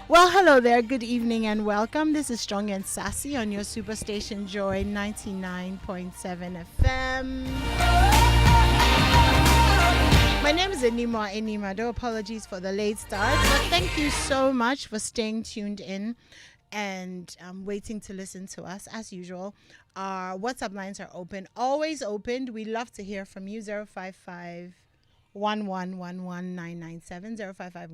Well, hello there. Good evening and welcome. This is Strong and Sassy on your superstation Joy 99.7 FM. My name is Animwaa Anim Addo. Apologies for the late start, but thank you so much for staying tuned in and waiting to listen to us as usual. Our WhatsApp lines are open, always opened. We love to hear from you. 055 1111997 055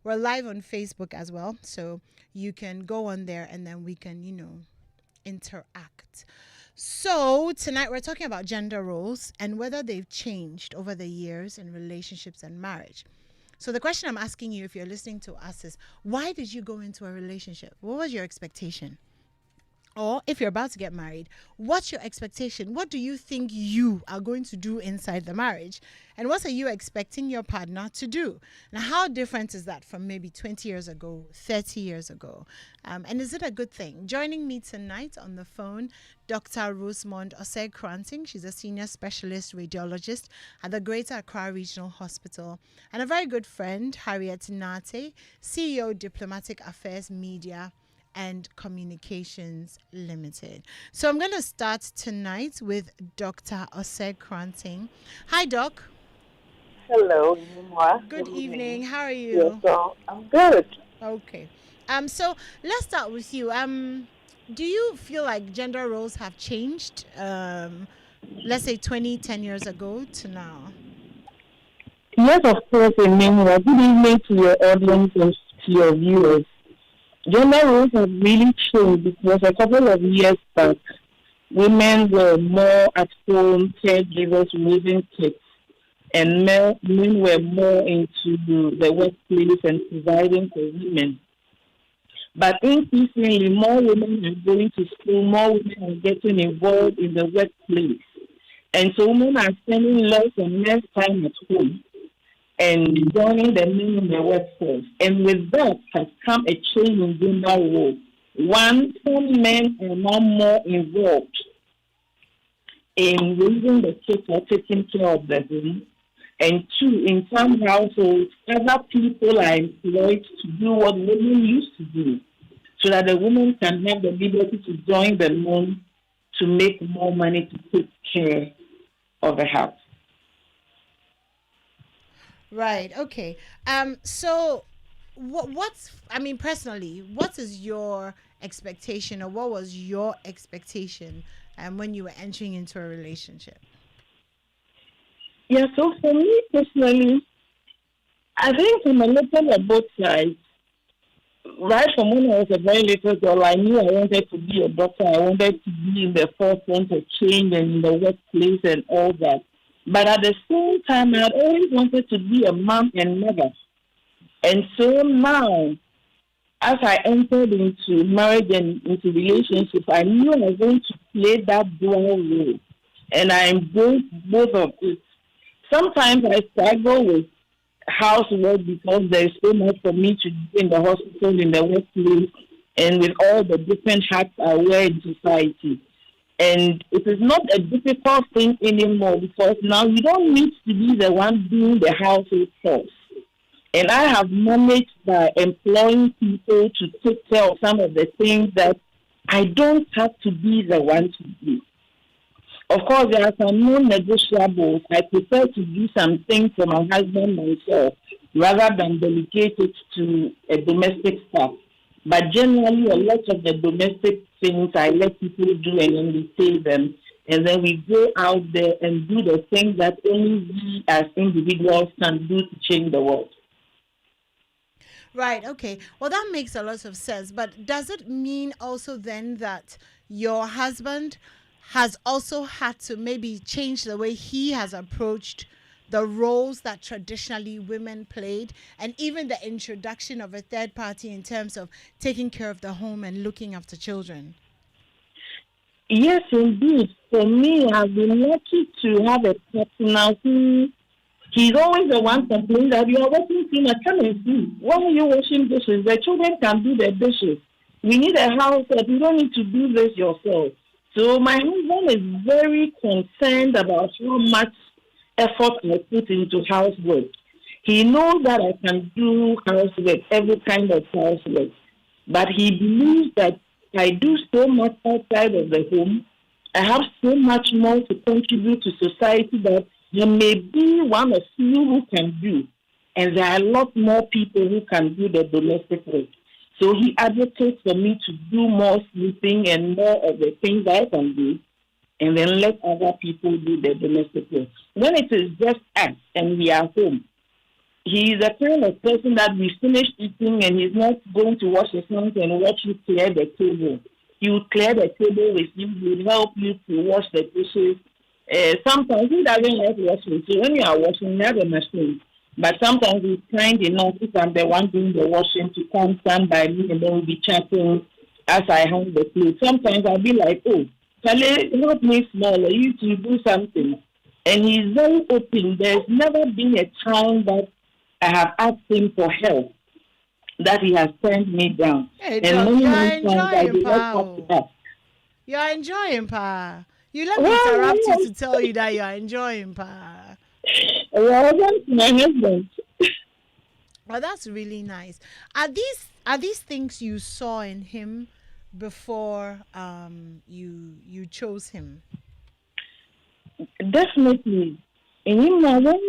We're live on Facebook as well, so you can go on there and then we can interact. So tonight we're talking about gender roles and whether they've changed over the years in relationships and marriage. So the question I'm asking you, if you're listening to us, is why did you go into a relationship? What was your expectation? Or if you're about to get married, what's your expectation? What do you think you are going to do inside the marriage? And what are you expecting your partner to do? Now, how different is that from maybe 20 years ago, 30 years ago? And is it a good thing? Joining me tonight on the phone, Dr. Rosemond Osei-Kranting. She's a senior specialist radiologist at the Greater Accra Regional Hospital. And a very good friend, Harriet Nate, CEO, Diplomatic Affairs Media and Communications Limited. So I'm going to start tonight with Dr. Osei-Kranting. Hi, Doc. Hello, Animwaa. Good evening. How are you? Yes, so I'm good. Okay. So let's start with you. Do you feel like gender roles have changed? Let's say 10 years ago to now. Yes, of course, Animwaa. Good evening to your audience and to your viewers. Gender roles have really changed because a couple of years back, women were more at home caregivers raising kids, and men were more into the workplace and providing for women. But increasingly, more women are going to school, more women are getting involved in the workplace. And so women are spending less and less time at home and joining the men in the workforce. And with that has come a change in gender role. One, some men are now more involved in raising the kids or taking care of the home. And two, in some households, other people are employed to do what women used to do, so that the women can have the liberty to join the men to make more money to take care of the house. Right. Okay. So personally, what is your expectation, or what was your expectation when you were entering into a relationship? Yeah, so for me personally, I think I'm a little on both sides. Right from when I was a very little girl, I knew I wanted to be a doctor. I wanted to be in the forefront of change and in the workplace and all that. But at the same time, I had always wanted to be a mom and mother. And so now, as I entered into marriage and into relationships, I knew I was going to play that dual role. And I embraced both of it. Sometimes I struggle with housework because there is so much for me to do in the hospital, in the workplace, and with all the different hats I wear in society. And it is not a difficult thing anymore because now you don't need to be the one doing the household chores. And I have managed by employing people to take care of some of the things that I don't have to be the one to do. Of course, there are some non-negotiables. I prefer to do some things for my husband myself rather than delegate it to a domestic staff. But generally, a lot of the domestic things I let people do, and then we pay them. And then we go out there and do the things that only we as individuals can do to change the world. Right. Okay. Well, that makes a lot of sense. But does it mean also then that your husband has also had to maybe change the way he has approached the roles that traditionally women played, and even the introduction of a third party in terms of taking care of the home and looking after children? Yes, indeed. For me, I've been lucky to have a partner who he's always the one complaining that you are working too much. Come and see. Why are you washing dishes? The children can do the dishes. We need a house that you don't need to do this yourself. So my husband is very concerned about how much effort I put into housework. He knows that I can do housework, every kind of housework, but he believes that I do so much outside of the home. I have so much more to contribute to society that there may be one of you who can do, and there are a lot more people who can do the domestic work. So he advocates for me to do more sleeping and more of the things I can do, and then let other people do the domestic work. When it is just us and we are home, he is the kind of person that we finish eating and he's not going to wash his hands and watch you clear the table. He would clear the table with you. He would help you to wash the dishes. Sometimes he doesn't like washing. So when you are washing, you have a machine. But sometimes he's kind enough, if I'm the one doing the washing, to come stand by me and then we'll be chatting as I hang the clothes. Sometimes I'll be like, oh, Charlie, help me small. I used to do something. And he's very open. There's never been a time that I have asked him for help that he has turned me down. Hey, And Doc, many, you're many times I enjoying, do not have pa. to ask. You're enjoying, pa. You let me Well, interrupt you well, to tell you that you're enjoying, pa. well, that's my husband. Well, that's really nice. Are these things you saw in him before you chose him? Definitely. And you know, when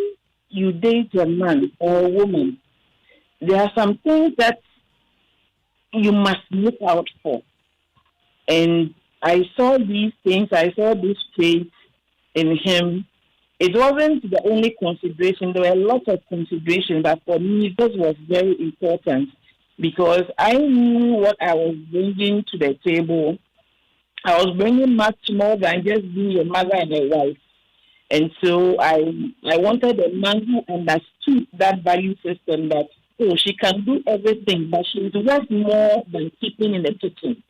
you date a man or a woman, there are some things that you must look out for. And I saw these things, I saw this traits in him. It wasn't the only consideration. There were a lot of considerations, but for me, this was very important because I knew what I was bringing to the table. I was bringing much more than just being a mother and a wife. And so I wanted a man who understood that value system that, oh, she can do everything, but she's worth more than keeping in the kitchen.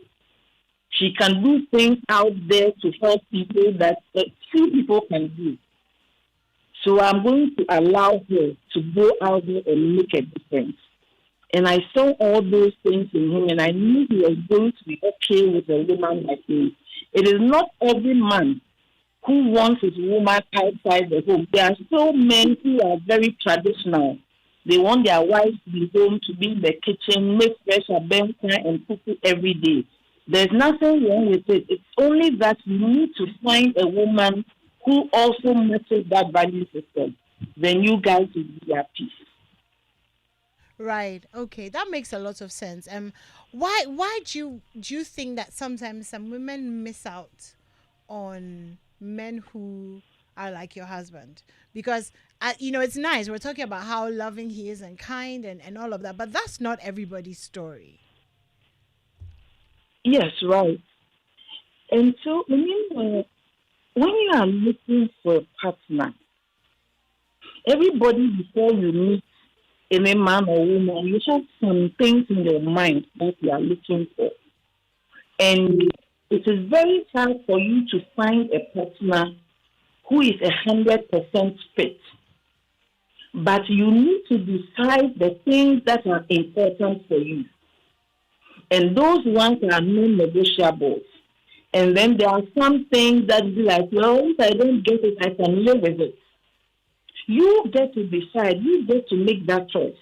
She can do things out there to help people that few people can do. So I'm going to allow her to go out there and make a difference. And I saw all those things in him, and I knew he was going to be okay with a woman like me. It is not every man who wants his woman outside the home. There are so men who are very traditional. They want their wives to be home, to be in the kitchen, make fresh abenka and cook it every day. There's nothing wrong with it. It's only that you need to find a woman who also matches that value system. Then you guys will be at peace. Right. Okay. That makes a lot of sense. Why do you think that sometimes some women miss out on men who are like your husband? Because it's nice. We're talking about how loving he is and kind and all of that, but that's not everybody's story. Yes, right. And so when you are looking for a partner, everybody before you meet any man or woman, you have some things in your mind that you are looking for. And it is very hard for you to find a partner who is 100% fit. But you need to decide the things that are important for you. And those ones are non-negotiables. And then there are some things that be like, well, if I don't get it, I can live with it. You get to decide, you get to make that choice.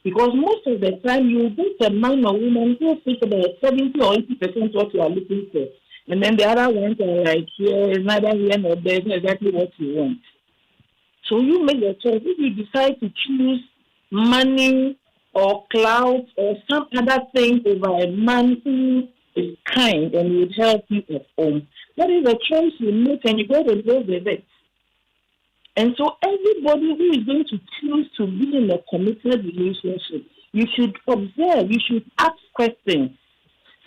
Because most of the time, you get a man or woman who fits about 70 or 80% what you are looking for. And then the other ones are like, yeah, it's neither here nor there, it's not exactly what you want. So you make the choice. If you decide to choose money or clout or some other thing over a man who is kind and would help you at home, that is a choice you make and you got to go with it. And so everybody who is going to choose to be in a committed relationship, you should observe, you should ask questions.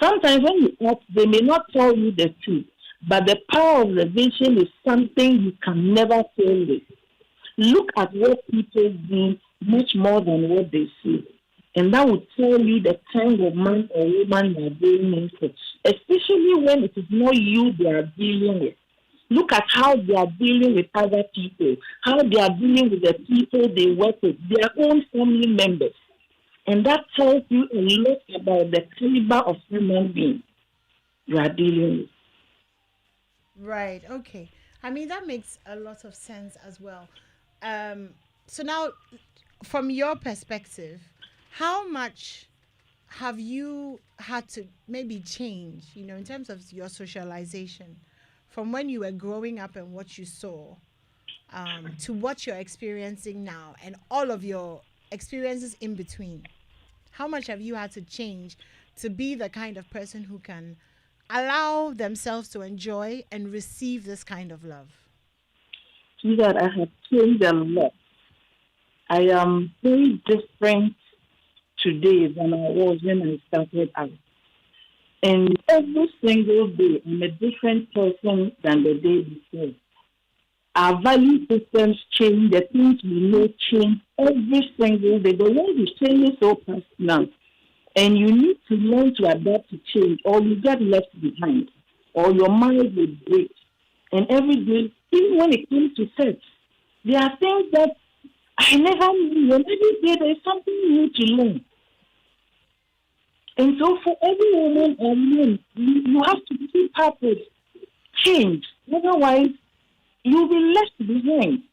Sometimes when you ask, they may not tell you the truth, but the power of observation is something you can never fail with. Look at what people do much more than what they see. And that will tell you the kind of man or woman they are dealing into, especially when it is not you they are dealing with. Look at how they are dealing with other people, how they are dealing with the people they work with, their own family members. And that tells you a lot about the caliber of human being you are dealing with. Right. Okay. I mean, that makes a lot of sense as well. Um, so now from your perspective, how much have you had to maybe change, in terms of your socialization from when you were growing up and what you saw, to what you're experiencing now and all of your experiences in between? How much have you had to change to be the kind of person who can allow themselves to enjoy and receive this kind of love? See that I have changed a lot. I am very different today than I was when I started out. And every single day, I'm a different person than the day before. Our value systems change, the things we know change every single day. The way you change is so personal. And you need to learn to adapt to change, or you get left behind, or your mind will break. And every day, even when it comes to sex, there are things that I never knew. And every day, there's something new to learn. And so, for every woman or man, you have to keep up with change. Otherwise, you'll be left behind.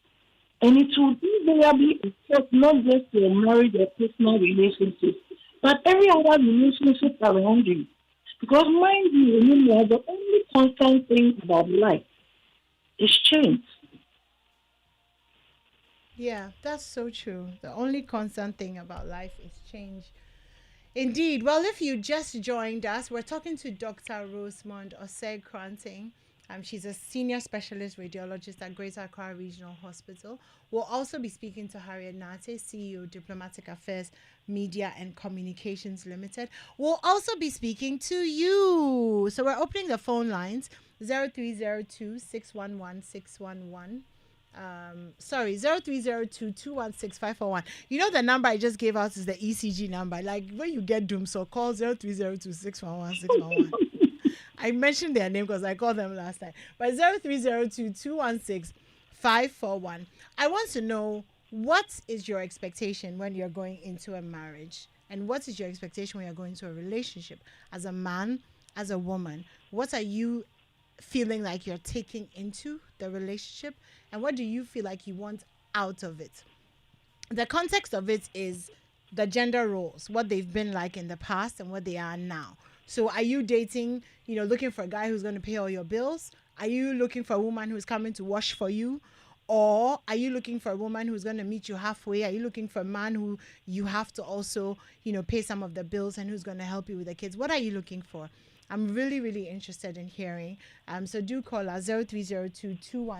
And it will invariably affect not just your marriage or personal relationships, but every other relationship around you. Because mind you, remember, the only constant thing about life is change. Yeah, that's so true. The only constant thing about life is change. Indeed. Well, if you just joined us, we're talking to Dr. Rosemond Osei Cranting. She's a senior specialist radiologist at Greater Accra Regional Hospital. We'll also be speaking to Harriet Nate, CEO, Diplomatic Affairs, Media and Communications Limited. We'll also be speaking to you. So we're opening the phone lines 0302 611 611. Sorry, 0302 You know the number I just gave out is the ECG number. Like when you get doomed, so call 0302 611 I mentioned their name because I called them last time. But 0302 I want to know, what is your expectation when you're going into a marriage? And what is your expectation when you're going into a relationship? As a man, as a woman, what are you feeling like you're taking into the relationship? And what do you feel like you want out of it? The context of it is the gender roles, what they've been like in the past and what they are now. So are you dating, looking for a guy who's going to pay all your bills? Are you looking for a woman who's coming to wash for you? Or are you looking for a woman who's going to meet you halfway? Are you looking for a man who you have to also, pay some of the bills and who's going to help you with the kids? What are you looking for? I'm really, really interested in hearing. So do call us 0302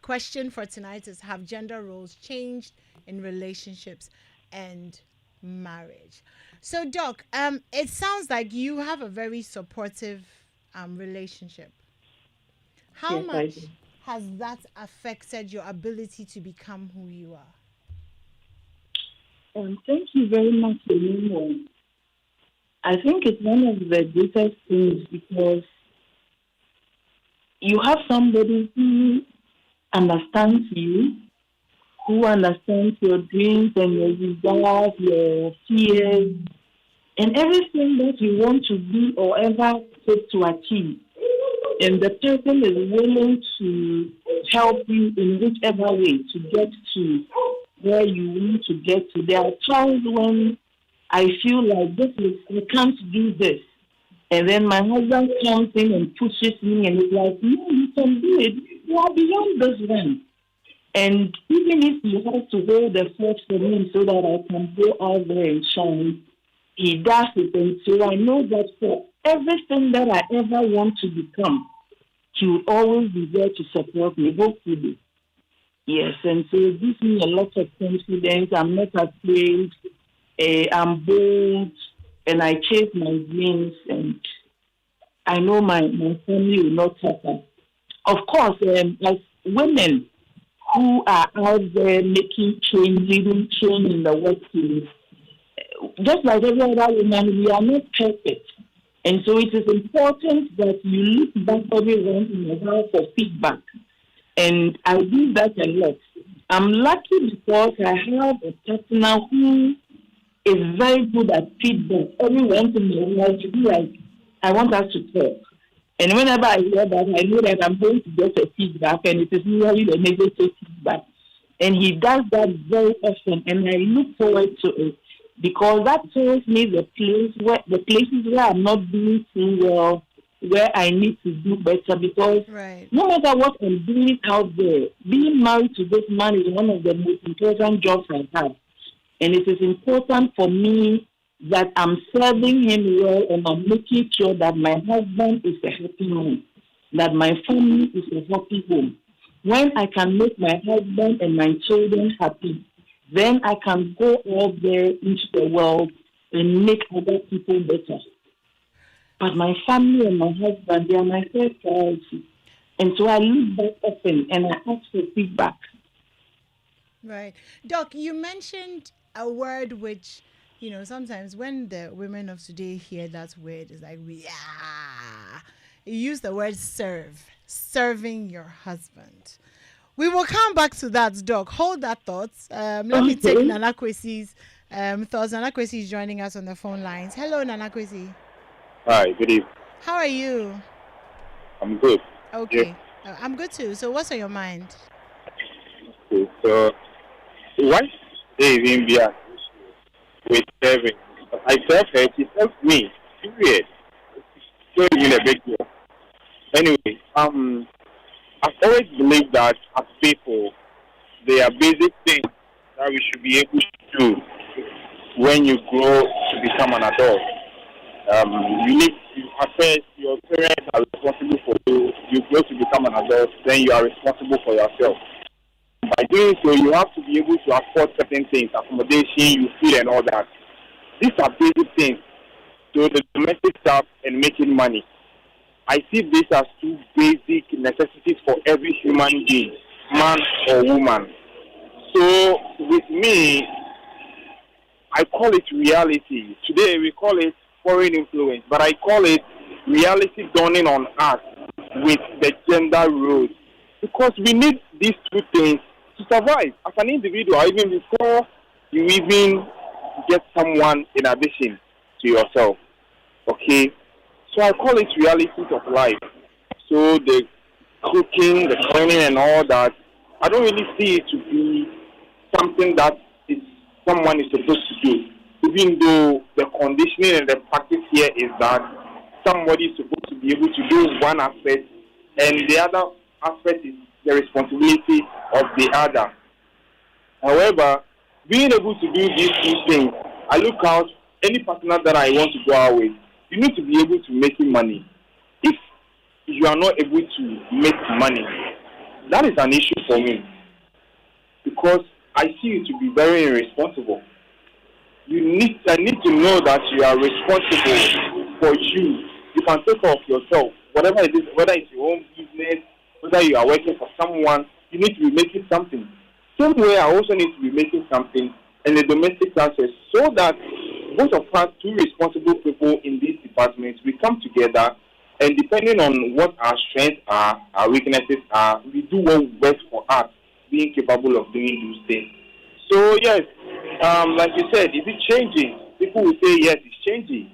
Question for tonight is, have gender roles changed in relationships and marriage? So Doc, it sounds like you have a very supportive relationship. How Yes, I do. much has that affected your ability to become who you are? Thank you very much, Animwaa. I think it's one of the greatest things because you have somebody who understands you, who understands your dreams and your desires, your fears, and everything that you want to be or ever hope to achieve. And the person is willing to help you in whichever way to get to where you want to get to. There are times when I feel like I can't do this. And then my husband comes in and pushes me and is like, no, you can do it. You are beyond this one. And even if he has to hold the fort for me so that I can go out there and shine, he does it. And so I know that for everything that I ever want to become, he will always be there to support me, hopefully. Yes, and so it gives me a lot of confidence. I'm not afraid. I'm bold, and I chase my dreams, and I know my family will not suffer. Of course, as women who are out there making change, leading change in the workplace, just like every other woman, we are not perfect. And so it is important that you look back every once in a while for feedback. And I do that a lot. I'm lucky because I have a partner who is very good at feedback. Every once in a while, to be like, I want us to talk. And whenever I hear that, I know that I'm going to get a feedback, and it is usually the negative feedback. And he does that very often, and I look forward to it because that tells me the places where I'm not doing too well, where I need to do better. Because Right. no matter what I'm doing out there, being married to this man is one of the most important jobs I have, and it is important for me that I'm serving him well and I'm making sure that my husband is a happy man, that my family is a happy home. When I can make my husband and my children happy, then I can go out there into the world and make other people better. But my family and my husband, they are my first priority. And so I look back often and I ask for feedback. Right. Doc, you mentioned a word which, sometimes when the women of today hear that word, it's like, yeah. You use the word serve, serving your husband. We will come back to that, Doc. Hold that thought. Let me take Okay. Nana Kwesi's thoughts. Nana Kwesi is joining us on the phone lines. Hello, Nana Kwesi. Hi, good evening. How are you? I'm good. Yeah. Okay. I'm good too. So what's on your mind? Okay. So, why they even be with serving? I serve her, she serves me. Period. So, in a big deal. Anyway, I've always believed that as people, there are basic things that we should be able to do when you grow to become an adult. You need at first your parents are responsible for you. You grow to become an adult, then you are responsible for yourself. By doing so, you have to be able to afford certain things, accommodation, you feel, and all that. These are basic things. So the domestic stuff and making money. I see this as two basic necessities for every human being, man or woman. So with me, I call it reality. Today we call it foreign influence, but I call it reality dawning on us with the gender roles. Because we need these two things to survive as an individual, even before you even get someone in addition to yourself. Okay? So I call it realities of life. So the cooking, the cleaning and all that, I don't really see it to be something that is someone is supposed to do. Even though the conditioning and the practice here is that somebody is supposed to be able to do one aspect and the other aspect is the responsibility of the other. However, being able to do these two things, I look out any partner that I want to go out with, you need to be able to make money. If you are not able to make money, that is an issue for me because I see you to be very irresponsible. I need to know that you are responsible for you. You can take care of yourself. Whatever it is, whether it's your own business, whether you are working for someone, you need to be making something. Same way, I also need to be making something in the domestic process so that both of us, two responsible people in these departments, we come together and depending on what our strengths are, our weaknesses are, we do what works for us, being capable of doing those things. So yes, like you said, is it changing? People will say yes, it's changing.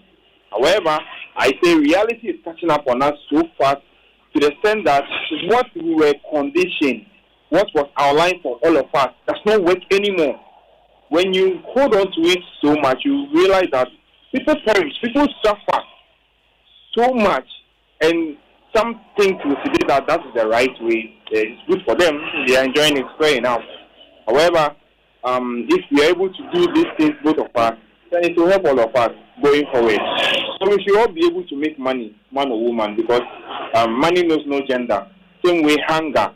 However, I say reality is catching up on us so fast to the extent that what we were conditioned, what was outlined for all of us, does not work anymore. When you hold on to it so much, you realize that people perish, people suffer so much, and some think to see that that is the right way. It's good for them; they are enjoying it, fair enough. However, if we are able to do these things, both of us, then it will help all of us going forward. So we should all be able to make money, man or woman, because money knows no gender. Same way, hunger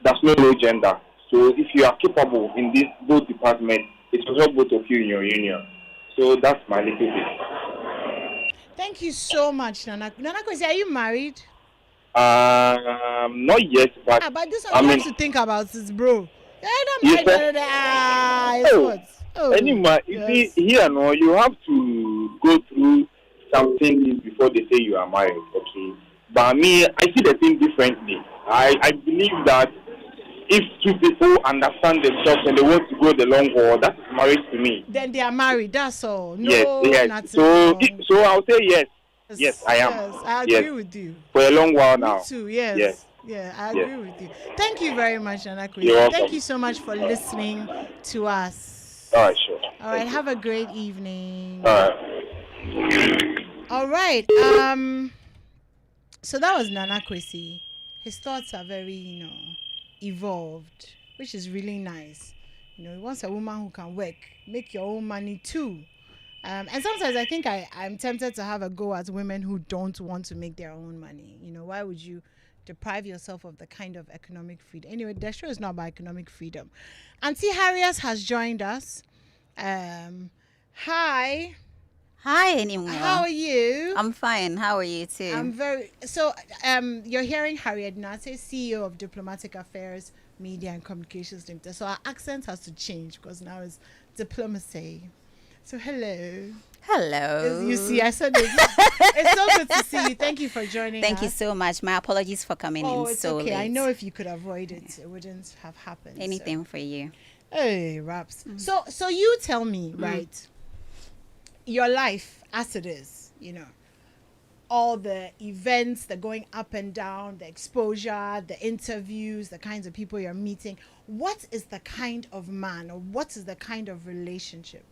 does not know gender. So if you are capable in these both departments, it will help both of you in your union. So that's my little bit. Thank you so much, Nana. Nana Kwesi, are you married? Not yet, but But this one I you mean, have to think about it, bro. you said, It's oh, what? Oh, anyway, you yes. see, here, no, you have to go through something before they say you are married, okay? But me, I see the thing differently. I believe that if two people understand themselves and they want to go the long haul, that is marriage to me. Then they are married. That's all. No, Yes, yes. nothing So, wrong. so I'll say yes. Yes, Yes, I am. yes, I Yes, agree with you. for a long while Me now. too. Yes, Yes. Yeah, I yes. agree with you. Thank you very much, You're Anakwesi. Thank welcome. you so much for listening to All us. right, sure. All right, Thank you. have a great All evening. right. All right. So that was Nana Kwesi. His thoughts are very, evolved, which is really nice. He wants a woman who can work, make your own money too. And sometimes I think I'm tempted to have a go at women who don't want to make their own money. Why would you deprive yourself of the kind of economic freedom? Anyway, the show is not about economic freedom. Auntie Harriet has joined us. Hi, Hi, how Animwaa. are you? I'm fine. How are you I'm too? very so. You're hearing Harriet Nate, CEO of Diplomatic Affairs, Media and Communications Limited. So our accent has to change because now it's diplomacy. So hello. As you see, Hello. I said it. It's so good to see you. Thank you for joining Thank you us. so much. My apologies for coming Oh, in it's so okay. I late. know if you could avoid it, it wouldn't have happened. So. Anything for you. Hey, raps. So you tell me, right? Your life as it is, all the events, the going up and down, the exposure, the interviews, the kinds of people you're meeting. What is the kind of man or what is the kind of relationship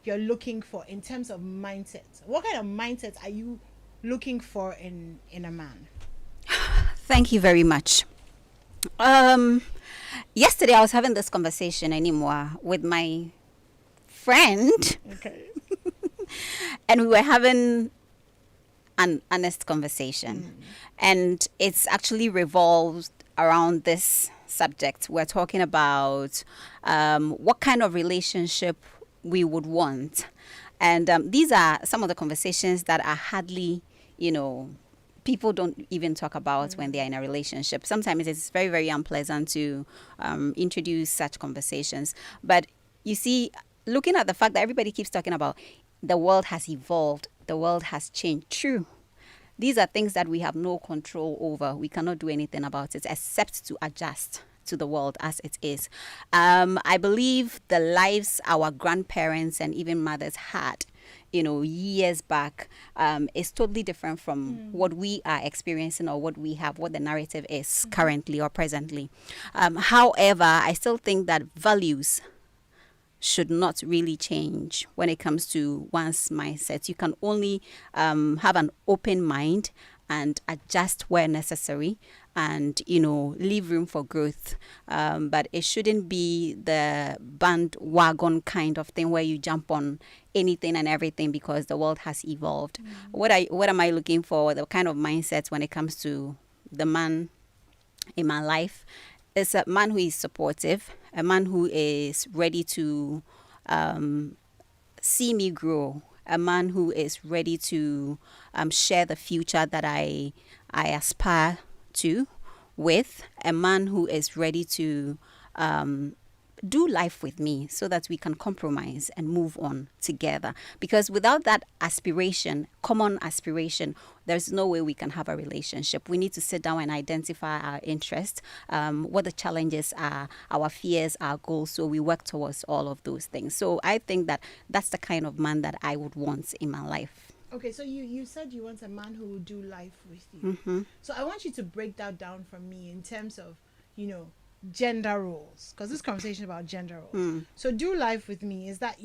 you're looking for in terms of mindset? What kind of mindset are you looking for in a man? Thank you very much. Yesterday I was having this conversation anymore with my friend, Okay. and we were having an honest conversation, and it's actually revolved around this subject. We're talking about what kind of relationship we would want, and these are some of the conversations that are hardly, people don't even talk about when they're in a relationship. Sometimes it's very, very unpleasant to introduce such conversations. But you see, looking at the fact that everybody keeps talking about the world has evolved, the world has changed. True. These are things that we have no control over. We cannot do anything about it except to adjust to the world as it is. I believe the lives our grandparents and even mothers had, years back, is totally different from what we are experiencing or what we have, what the narrative is currently or presently. However, I still think that values should not really change when it comes to one's mindset. You can only have an open mind and adjust where necessary and, leave room for growth. But it shouldn't be the bandwagon kind of thing where you jump on anything and everything because the world has evolved. What am I looking for? The kind of mindset when it comes to the man in my life is a man who is supportive, a man who is ready to see me grow, a man who is ready to share the future that I aspire to with, a man who is ready to do life with me so that we can compromise and move on together. Because without that aspiration, common aspiration, there's no way we can have a relationship. We need to sit down and identify our interests, what the challenges are, our fears, our goals, so we work towards all of those things. So I think that that's the kind of man that I would want in my life. Okay, so you said you want a man who will do life with you. So I want you to break that down for me in terms of, gender roles, because this conversation about gender roles. So do life with me is that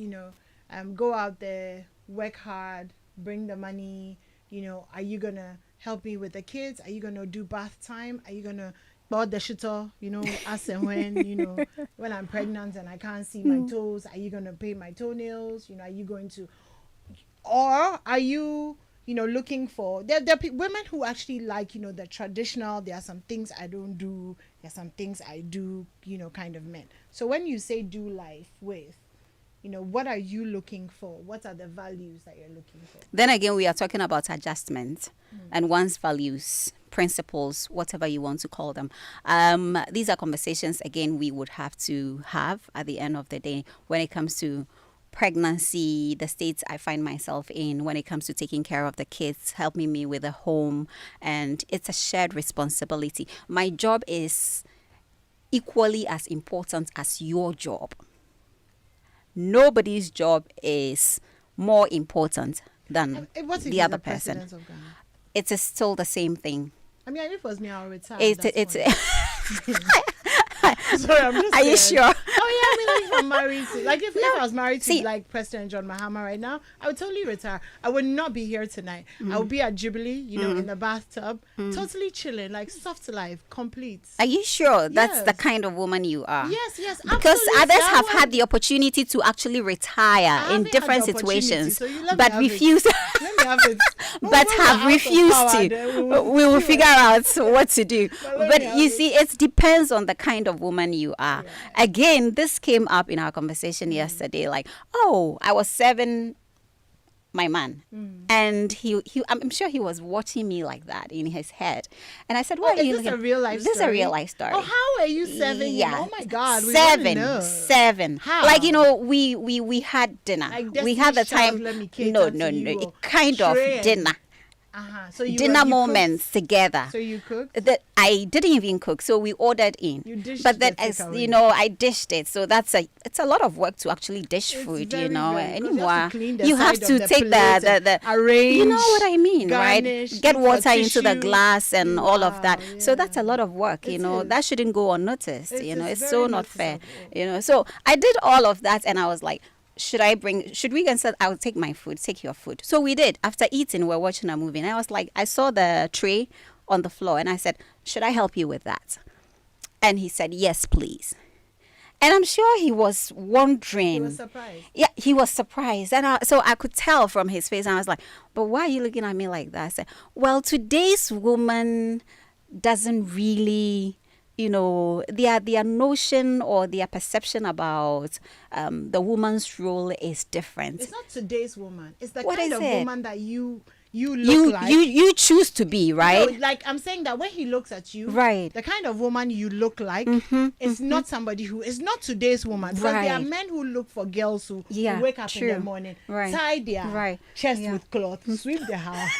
go out there, work hard, bring the money. Are you gonna help me with the kids? Are you gonna do bath time? Are you gonna board the shuttle? As and when when I'm pregnant and I can't see my toes, are you gonna pay my toenails? Are you going to, or are you looking for there are women who actually like the traditional, there are some things I don't do, there are some things I do, kind of men. So when you say do life with, what are you looking for? What are the values that you're looking for? Then again, we are talking about adjustment and one's values, principles, whatever you want to call them. These are conversations, again, we would have to have at the end of the day when it comes to pregnancy, the states I find myself in when it comes to taking care of the kids, helping me with the home, and it's a shared responsibility. My job is equally as important as your job. Nobody's job is more important than What if the he's other the person. president of Ghana? It is still the same thing. I mean, if it was me, I'll retire. It's Sorry, I'm just Are you scared. sure? Oh yeah, I mean, like if I'm married to, like if I was married to See- like President John Mahama right now, I would totally retire. I would not be here tonight. I would be at Jubilee, in the bathtub, totally chilling, like soft life, complete. Are you sure that's the Yes. kind of woman you are? Yes, Because absolutely. others I have would- had the opportunity to actually retire haven't in had different the opportunity, situations, so you let me but have it. refuse. Let me have it. But When we're have out of refused power, to. then We will see figure out what to do. But let But me have you it. see, it depends on the kind of woman you are. Again, this came up in our conversation yesterday. Like, oh, I was serving my man, and he I'm sure he was watching me like that in his head, and I said, "What are you Is this a looking-" real life This is a story? real life story. Oh, how are you serving him? Yeah. Oh my God, we wanna know. Seven. How? Like, we had dinner. Like We had the Destiny's Child, time. let me cater No, to no, you, no. or Kind of tray and- dinner. So you Dinner you moments together. Cooked? So you cooked? That I didn't even cook, so we ordered in. You dished but then, the as takeaway. I dished it. So it's a lot of work to actually dish It's food. very, very- 'cause you Anymore, have to clean the you have side to of the take plate the and arrange, you know what I mean, garnish, right? Get look for water into the tissue. glass and all of that. Wow, So that's a yeah. lot of work. It That is. shouldn't go unnoticed. It is It's very so not fair. noticeable. So I did all of that, and I was like, should we and said I'll take my food, take your food. So we did. After eating, we're watching a movie, and I was like, I saw the tray on the floor, and I said, should I help you with that? And he said, yes, please. And I'm sure he was wondering. He was surprised. Yeah, he was surprised. And so I could tell from his face, and I was like, but why are you looking at me like that? I said, well, today's woman doesn't really, their notion or their perception about the woman's role is different. It's not today's woman. It's the What kind is of it? woman that you look like. You choose to be, right? No, like I'm saying that when he looks at you, Right. the kind of woman you look like is not somebody who is not today's woman. Because there are Right. men who look for girls who Yeah, wake up in the true. morning, Right. tie their Right. chest Yeah. with cloth, sweep the house.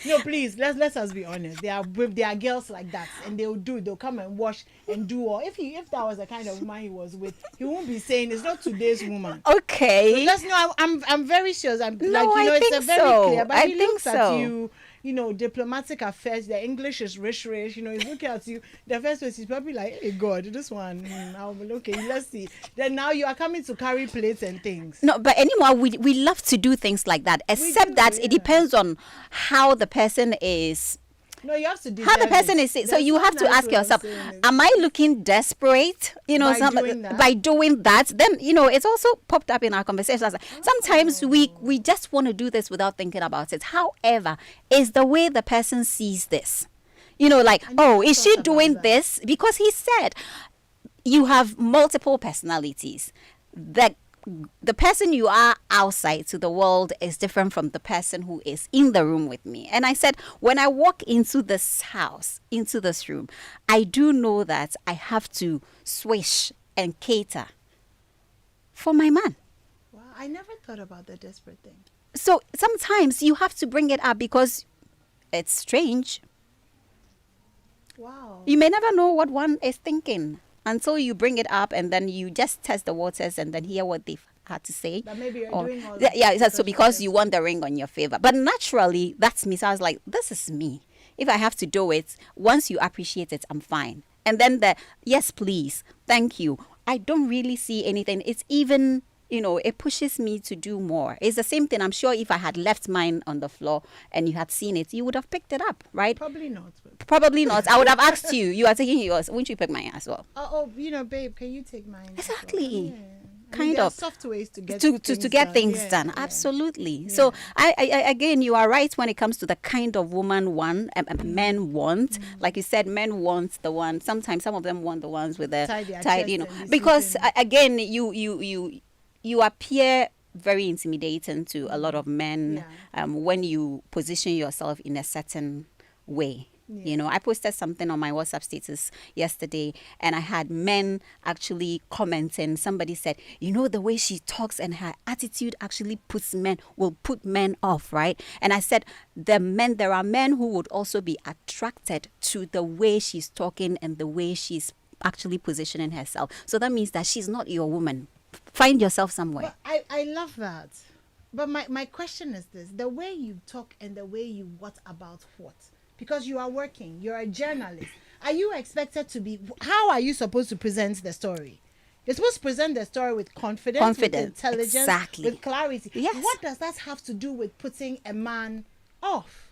No, please, let us be honest. There are girls like that, and they'll come and wash and do all. If that was the kind of woman he was with, he won't be saying it's not today's woman. Okay. Let's know. I'm very sure. I it's think a very so. clear. But I he think looks so. at you. Diplomatic affairs. The English is rich. He's looking at you. The first place he's probably like, "Hey God, this one. Okay, let's see." Then now you are coming to carry plates and things. No, but anymore, we love to do things like that, except do, that yeah. it depends on how the person is. No, you have to. How the deserve person it. is. So There's you have to nice ask way of yourself, saying it. am I looking desperate? By doing that? By doing that. Then, it's also popped up in our conversations. Sometimes we just want to do this without thinking about it. However, is the way the person sees this. Like, oh, is she thought about doing that. this? Because he said you have multiple personalities. The person you are outside to the world is different from the person who is in the room with me. And I said, when I walk into this house, into this room, I do know that I have to swish and cater for my man. Wow, I never thought about the desperate thing. So sometimes you have to bring it up because it's strange. Wow. You may never know what one is thinking until you bring it up, and then you just test the waters and then hear what they've had to say. That maybe you're Or- doing all yeah, that so because you want the ring on your favor. But naturally, that's me. So I was like, this is me. If I have to do it, once you appreciate it, I'm fine. And then yes, please, thank you. I don't really see anything. It's even, it pushes me to do more. It's the same thing. I'm sure if I had left mine on the floor and you had seen it, you would have picked it up, right? Probably not. But Probably not. I would have asked you. You are taking yours. Wouldn't you pick mine as well? Babe, can you take mine? as well? Exactly. Yeah. Kind there of. are soft ways to get to get things Yeah, done. yeah. Absolutely. So I again, you are right when it comes to the kind of woman men want. Like you said, men want the one. Sometimes some of them want the ones with the Tie their tight, chest and be because sleeping. again, you appear very intimidating to a lot of men when you position yourself in a certain way. I posted something on my WhatsApp status yesterday, and I had men actually commenting. Somebody said, the way she talks and her attitude actually will put men off, right? And I said, there are men who would also be attracted to the way she's talking and the way she's actually positioning herself. So that means that she's not your woman. Find yourself somewhere. But I love that. But my question is this: the way you talk and the way you what about what? Because you are working, you're a journalist. Are you expected to be? How are you supposed to present the story? You're supposed to present the story with confidence, with intelligence, exactly. with clarity. Yes. What does that have to do with putting a man off?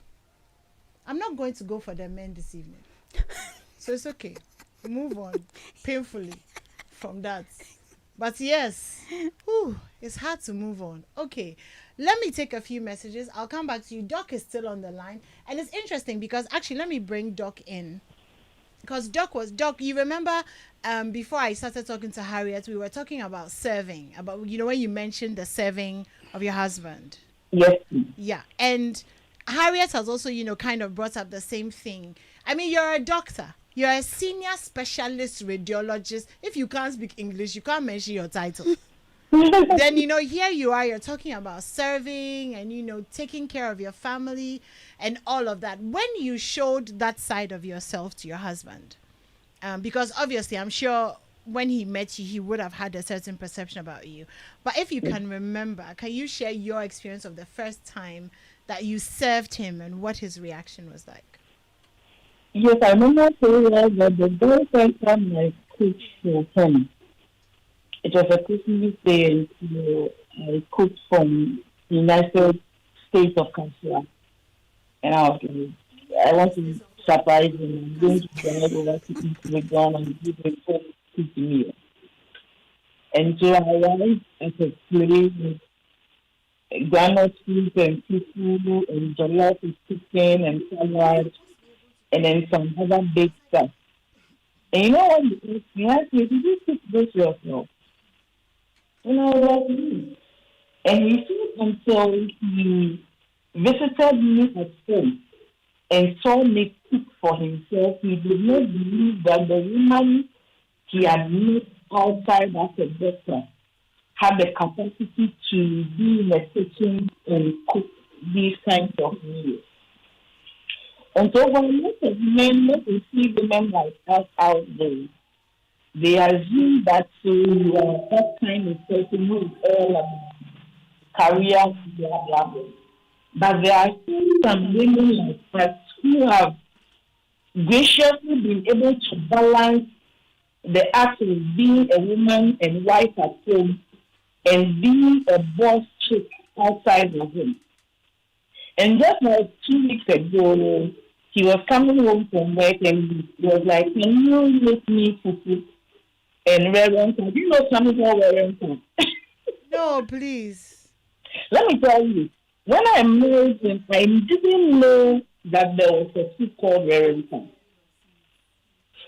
I'm not going to go for the men this evening. So it's okay. Move on painfully from that. But yes, it's hard to move on. Okay, let me take a few messages. I'll come back to you. Doc is still on the line. And it's interesting because actually, let me bring Doc in. Because Doc, you remember before I started talking to Harriet, we were talking about serving, about, when you mentioned the serving of your husband. Yes. Yeah. And Harriet has also, kind of brought up the same thing. I mean, you're a doctor. You're a senior specialist radiologist. If you can't speak English, you can't mention your title. Then, here you are, you're talking about serving and, taking care of your family and all of that. When you showed that side of yourself to your husband, because obviously I'm sure when he met you, he would have had a certain perception about you. But if you can remember, can you share your experience of the first time that you served him and what his reaction was like? Yes, I remember saying that the very first time I cooked for him, it was a Christmas day, and I cooked from the United States of Canada. And I was like, I want to surprise him. I'm going to drive over to eat the ground and give him a cooked meal. And so I arrived at a place with granite soup and seafood and jollof with chicken and salad, and then some other baked stuff. And what he asked me, did you cook this yourself? And I was like, and he said until he visited me at home and saw me cook for himself, he did not believe that the woman he had met outside as a doctor had the capacity to be in a kitchen and cook these kinds of meals. And so when most of men, most of see women like us out there, they assume that you are that kind of person who is all about career, blah, blah, blah. But there are still some women like us who have graciously been able to balance the act of being a woman and wife at home and being a boss chick outside the home. And just like 2 weeks ago, he was coming home from work and he was like, can you make me fufu and reverend? Do you know something called reverend? No, please. Let me tell you, when I married him, I didn't know that there was a food called reverend.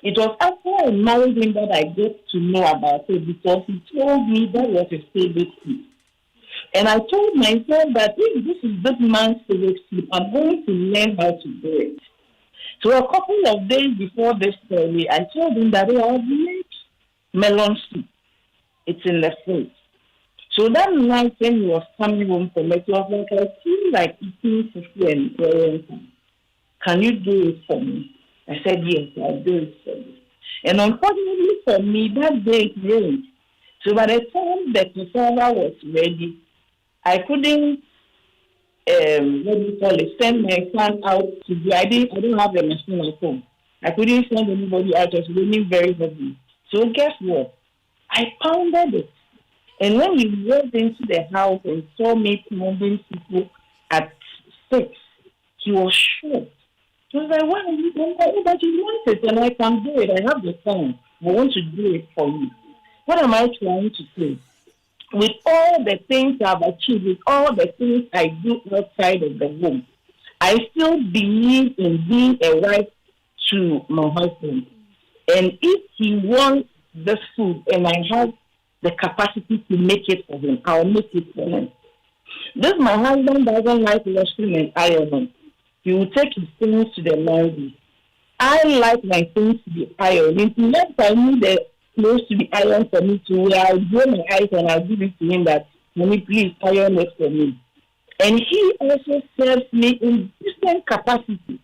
It was after I married him that I got to know about it because he told me that was his favorite food. And I told myself that if this is this man's favorite food, I'm going to learn how to do it. So a couple of days before this story, I told him that I would make melon soup. It's in the fridge. So that night when he was coming home from it, he was like, I feel like eating fufu and bread. Can you do it for me? I said, yes, I'll do it for you. And unfortunately for me, that day it rained. So by the time the cassava was ready, I couldn't, send my son out to do. I don't have a machine at home. I couldn't send anybody out. It was raining very heavy. So guess what? I pounded it. And when he walked into the house and saw me pounding people at 6, he was shocked. He was like, why are you doing that? But you want it, and I can do it. I have the time. I want to do it for you. What am I trying to say? With all the things I've achieved, with all the things I do outside of the home, I still believe in being a wife to my husband. And if he wants this food and I have the capacity to make it for him, I'll make it for him. This my husband doesn't like washing and ironing. He will take his things to the laundry. I like my things to be ironed. If I need the clothes to be ironed for me to wear, I'll blow my eyes and I'll give it to him that, mommy, please iron it for me. And he also serves me in different capacities.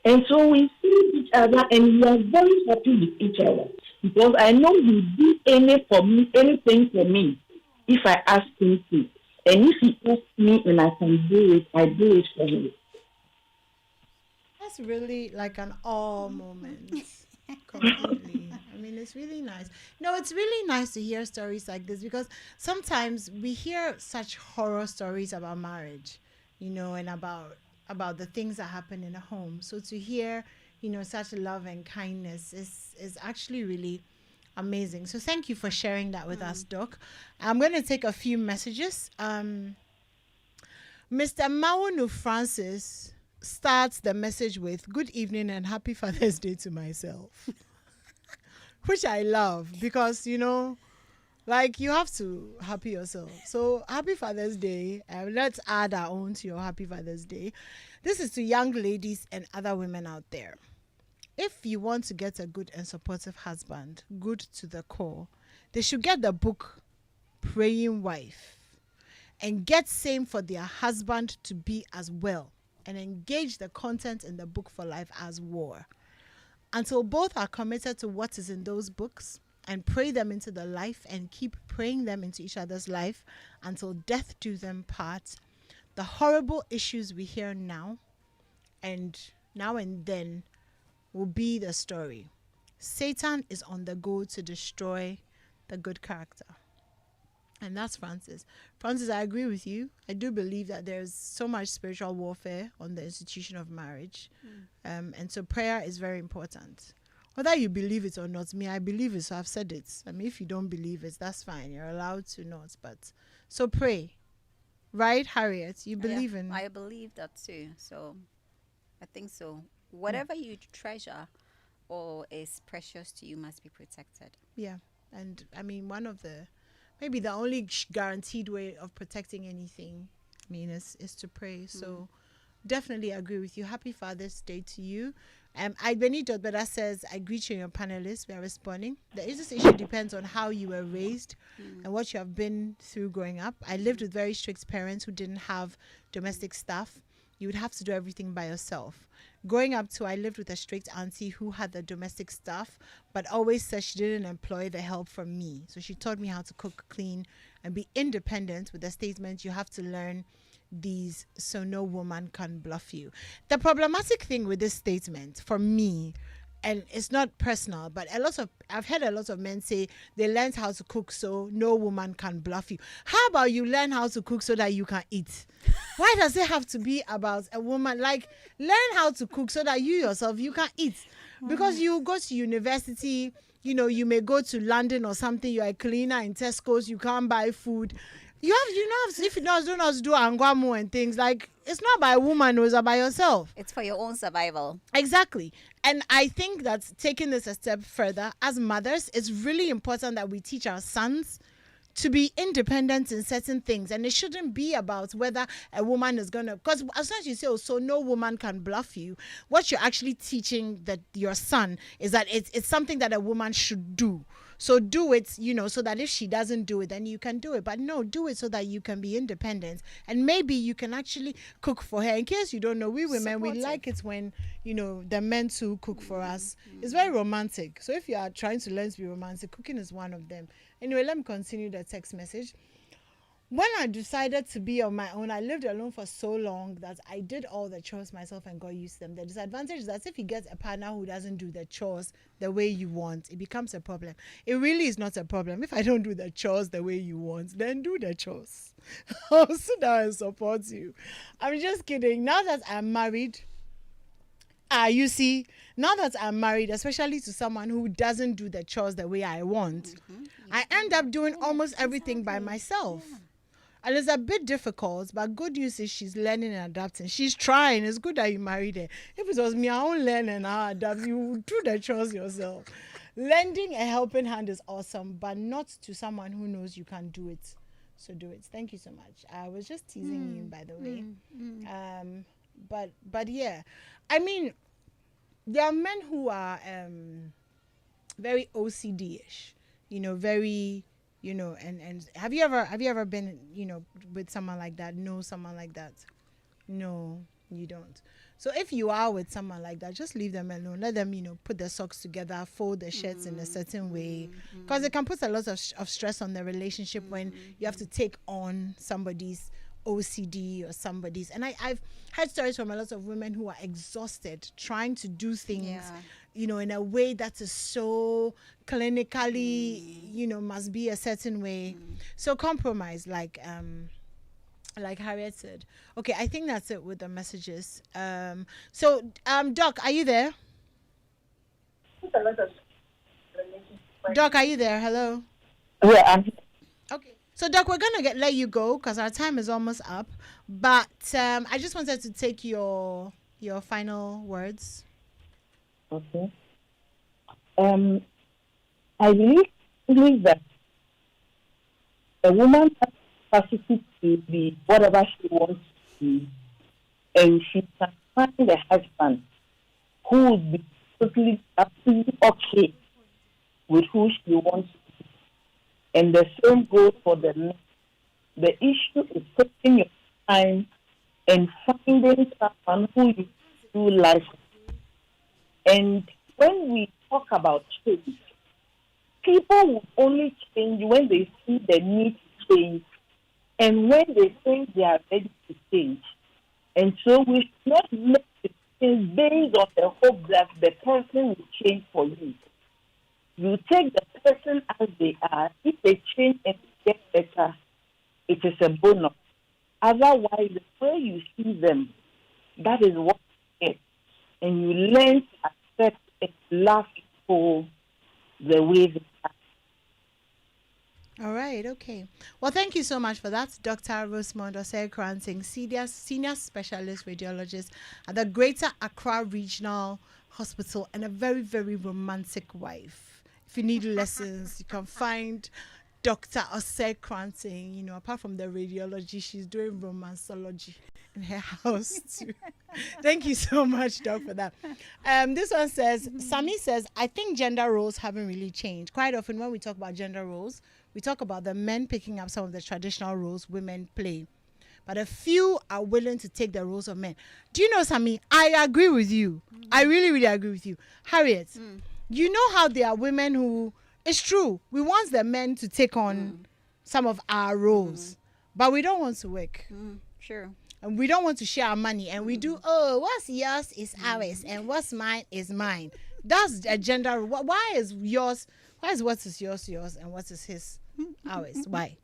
And so we see each other and we are very happy with each other. Because I know he do anything for me if I ask him to. And if he asks me and I can do it, I do it for him. That's really like an all moment. Completely. I mean, it's really nice. No, it's really nice to hear stories like this because sometimes we hear such horror stories about marriage, and about the things that happen in a home. So to hear, such love and kindness is actually really amazing. So thank you for sharing that with us, Doc. I'm going to take a few messages. Mr. Mawunu Francis starts the message with "Good evening and happy Father's Day to myself," which I love because like you have to happy yourself. So happy Father's Day. Let's add our own to your happy Father's Day. This is to young ladies and other women out there. If you want to get a good and supportive husband, good to the core, they should get the book Praying Wife and get same for their husband to be as well and engage the content in the book for life as war. Until both are committed to what is in those books and pray them into the life and keep praying them into each other's life until death do them part, the horrible issues we hear now and then will be the story. Satan is on the go to destroy the good character. And that's Francis. Francis, I agree with you. I do believe that there's so much spiritual warfare on the institution of marriage. And so prayer is very important. Whether you believe it or not, me, I believe it, so I've said it. I mean, if you don't believe it, that's fine. You're allowed to not. But so pray. Right, Harriet? You believe in... I believe that too. So I think so. Whatever you treasure or is precious to you must be protected. Yeah. And I mean, one of the... maybe the only guaranteed way of protecting anything, I mean, is to pray. So definitely agree with you. Happy Father's Day to you. Benito says, I greet you and your panelists. We are responding. The issue depends on how you were raised and what you have been through growing up. I lived with very strict parents who didn't have domestic staff. You would have to do everything by yourself. Growing up too, I lived with a strict auntie who had the domestic staff, but always said she didn't employ the help from me. So she taught me how to cook, clean, and be independent with the statement, you have to learn these so no woman can bluff you. The problematic thing with this statement, for me, and it's not personal, but I've heard a lot of men say they learned how to cook so no woman can bluff you. How about you learn how to cook so that you can eat? Why does it have to be about a woman? Like, learn how to cook so that you yourself, you can eat. Because you go to university, you may go to London or something, you're a cleaner in Tesco's, you can't buy food. If you don't know how to do angwamu and things, like, it's not by a woman, it's by yourself. It's for your own survival. Exactly. And I think that taking this a step further, as mothers, it's really important that we teach our sons to be independent in certain things. And it shouldn't be about whether a woman is going to... because as soon as you say, oh, so no woman can bluff you, what you're actually teaching that your son is that it's something that a woman should do. So do it, so that if she doesn't do it, then you can do it. But no, do it so that you can be independent. And maybe you can actually cook for her. In case you don't know, we women, we like it when, the men too cook for us. It's very romantic. So if you are trying to learn to be romantic, cooking is one of them. Anyway, let me continue the text message. When I decided to be on my own, I lived alone for so long that I did all the chores myself and got used to them. The disadvantage is that if you get a partner who doesn't do the chores the way you want, it becomes a problem. It really is not a problem. If I don't do the chores the way you want, then do the chores. I'll sit down and support you. I'm just kidding. Now that I'm married, you see, now that I'm married, especially to someone who doesn't do the chores the way I want, I end up doing almost everything by myself. Yeah. And it's a bit difficult, but good news is she's learning and adapting. She's trying. It's good that you married her. If it was me, I won't learn and I adapt. You would do the chores yourself. Lending a helping hand is awesome, but not to someone who knows you can do it. So do it. Thank you so much. I was just teasing you, by the way. But yeah, I mean, there are men who are very OCD-ish, very, and have you ever been, with someone like that? Know someone like that? No, you don't. So if you are with someone like that, just leave them alone. Let them, put their socks together, fold the shirts in a certain way, because it can put a lot of stress on the relationship when you have to take on somebody's OCD or somebody's. And I've heard stories from a lot of women who are exhausted trying to do things, in a way that is so clinically, must be a certain way. So compromise, like Harriet said. Okay, I think that's it with the messages. Doc, are you there? Doc, are you there? Hello. Yeah, Okay. So, Doc, we're gonna let you go because our time is almost up. But I just wanted to take your final words. okay. I believe that a woman has capacity to be whatever she wants to be, and she can find a husband who would be totally absolutely okay with who she wants to be. And the same goes for the men. The issue is taking your time and finding someone who you do life with. And when we talk about change, people will only change when they see the need to change and when they think they are ready to change. And so we should not make the change based on the hope that the person will change for you. You take the person as they are. If they change and get better, it is a bonus. Otherwise, the way you see them, that is what it is. And you learn to accept and love people the way they are. All right, okay. Well, thank you so much for that, Dr. Rosemond Osei-Kranting, senior specialist radiologist at the Greater Accra Regional Hospital, and a very, very romantic wife. If you need lessons, you can find Dr. Osei-Kranting. Apart from the radiology, she's doing romancology in her house too. Thank you so much, Doc, for that. This one says, Sammy says, I think gender roles haven't really changed. Quite often when we talk about gender roles, we talk about the men picking up some of the traditional roles women play. But a few are willing to take the roles of men. Do you know, Sammy, I agree with you. I really, really agree with you. Harriet, you know how there are women who, it's true, we want the men to take on some of our roles, but we don't want to work. Sure. And we don't want to share our money. And we do, what's yours is ours and what's mine is mine. That's a gender. Why is yours, what is yours and what is his ours? Why?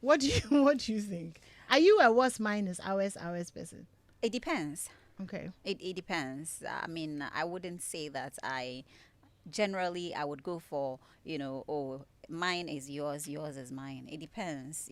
What do you think? Are you a what's mine is ours person? It depends. Okay. It depends. I mean, I wouldn't say that generally I would go for, mine is yours is mine. It depends,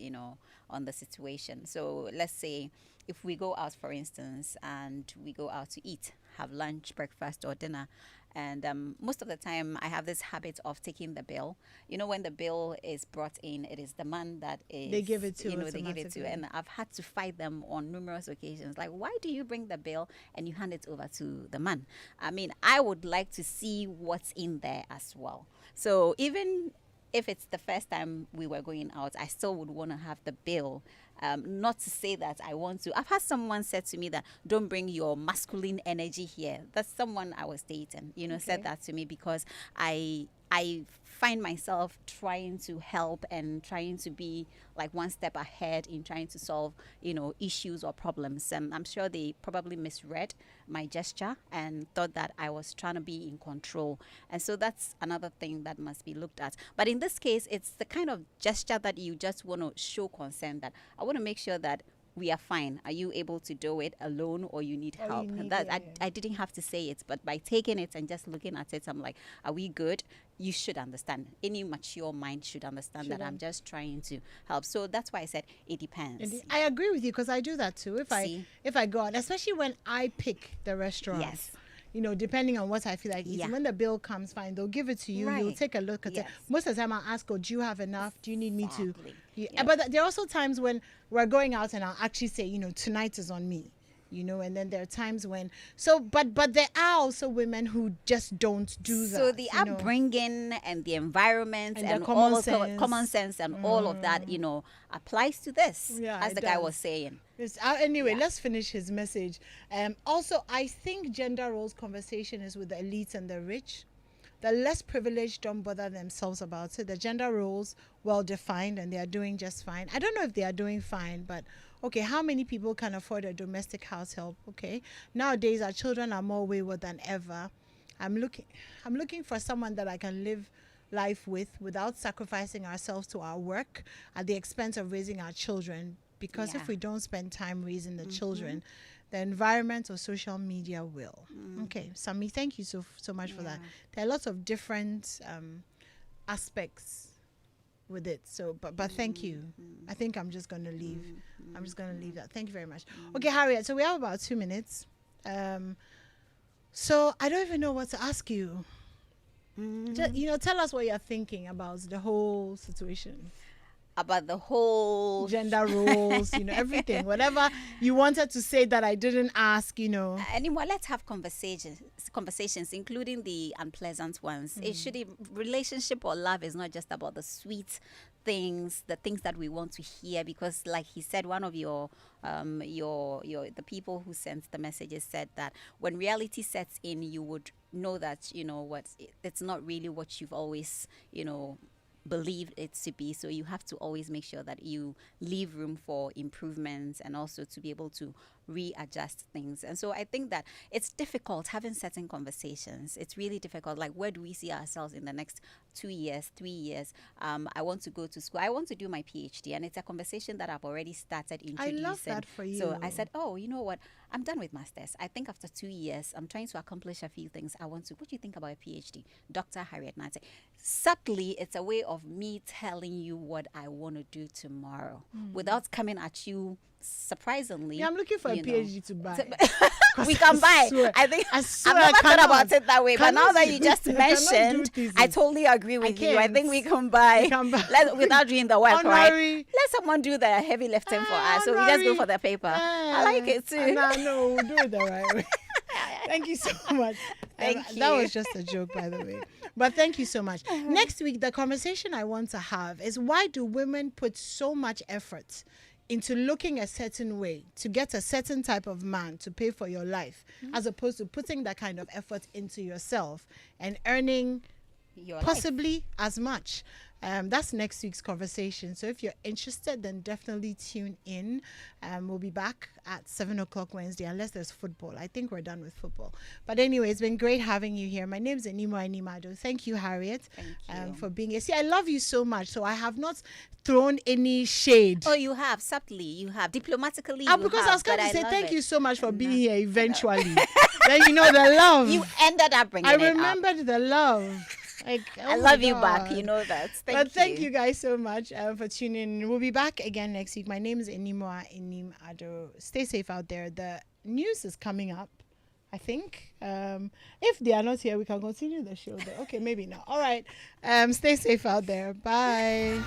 on the situation. So let's say if we go out, for instance, and we go out to eat, have lunch, breakfast, or dinner, and most of the time I have this habit of taking the bill. When the bill is brought in, it is the man that is, They give it to they give it to. And I've had to fight them on numerous occasions. Like, why do you bring the bill and you hand it over to the man? I mean, I would like to see what's in there as well. So even if it's the first time we were going out, I still would want to have the bill. Not to say that I want to. I've had someone said to me that don't bring your masculine energy here. That's someone I was dating, said that to me because I find myself trying to help and trying to be like one step ahead in trying to solve, issues or problems. I'm sure they probably misread my gesture and thought that I was trying to be in control. And so that's another thing that must be looked at. But in this case, it's the kind of gesture that you just want to show concern, that I want to make sure that we are fine. Are you able to do it alone or you need help? I didn't have to say it, but by taking it and just looking at it, I'm like, are we good? You should understand. Any mature mind should understand that I'm just trying to help. So that's why I said it depends. I agree with you because I do that too. If I go out, especially when I pick the restaurant. Yes. Depending on what I feel like eating. When the bill comes, fine, they'll give it to you. Right. You'll take a look at it. Most of the time, I'll ask, do you have enough? Do you need me to? Yeah. But there are also times when we're going out and I'll actually say, tonight is on me. And then there are times when but there are also women who just don't do that. So the upbringing and the environment And and, the common all sense. common sense and all of that, applies to this, Yeah, as it the guy does. was saying. Anyway, let's finish his message. Also, I think gender roles conversation is with the elites and the rich. The less privileged don't bother themselves about it. The gender roles well defined and they are doing just fine. I don't know if they are doing fine, but okay, how many people can afford a domestic house help? Okay. Nowadays our children are more wayward than ever. I'm looking for someone that I can live life with without sacrificing ourselves to our work at the expense of raising our children. Because if Yeah. we don't spend time raising the children, the environment or social media will. Okay, Sami, thank you so much for that. There are lots of different aspects with it. So, but thank you. I think I'm just gonna leave. I'm just gonna leave that. Thank you very much. Okay, Harriet. So we have about 2 minutes. So I don't even know what to ask you. Just, tell us what you're thinking about the whole situation. About the whole Gender roles, everything. Whatever you wanted to say that I didn't ask, Anymore, let's have conversations, including the unpleasant ones. It should relationship or love is not just about the sweet things, the things that we want to hear, because like he said, one of your the people who sent the messages said that when reality sets in, you would know that it's not really what you've always believed it to be. So you have to always make sure that you leave room for improvements and also to be able to readjust things. And so I think that it's difficult having certain conversations. It's really difficult. Like, where do we see ourselves in the next 2 years, 3 years? I want to go to school. I want to do my PhD, and it's a conversation that I've already started introducing. I love that for you. So I said, oh, you know what? I'm done with masters. I think after 2 years, I'm trying to accomplish a few things. What do you think about a PhD? Dr. Harriet Nante. Subtly, it's a way of me telling you what I want to do tomorrow without coming at you surprisingly. Yeah, I'm looking for a PhD to buy. We can buy. I think I've never thought about it that way, but now that you just mentioned, I totally agree with you. I think we can buy. Without doing the work, right? Let someone do the heavy lifting for us. So we just go for the paper. I like it too. No, we'll do it the right way. Thank you so much. Thank you. That was just a joke, by the way. But thank you so much. Next week, the conversation I want to have is, why do women put so much effort into looking a certain way to get a certain type of man to pay for your life, as opposed to putting that kind of effort into yourself and earning Your possibly as much? That's next week's conversation. So if you're interested, then definitely tune in. We'll be back at 7 o'clock Wednesday, unless there's football. I think we're done with football. But anyway, it's been great having you here. My name is Animwaa Anim Addo. Thank you, Harriet, Thank you. for being here. See, I love you so much, so I have not thrown any shade. Oh, you have subtly, you have diplomatically. Because I was going to say thank you so much for being here eventually. Then the love. You ended up bringing I it up. remembered the love. Like, I love you back. You know that. Thank you guys so much for tuning in. We'll be back again next week. My name is Animwaa Anim Addo. Stay safe out there. The news is coming up, I think. If they are not here, we can continue the show. Okay, maybe not. All right. Stay safe out there. Bye.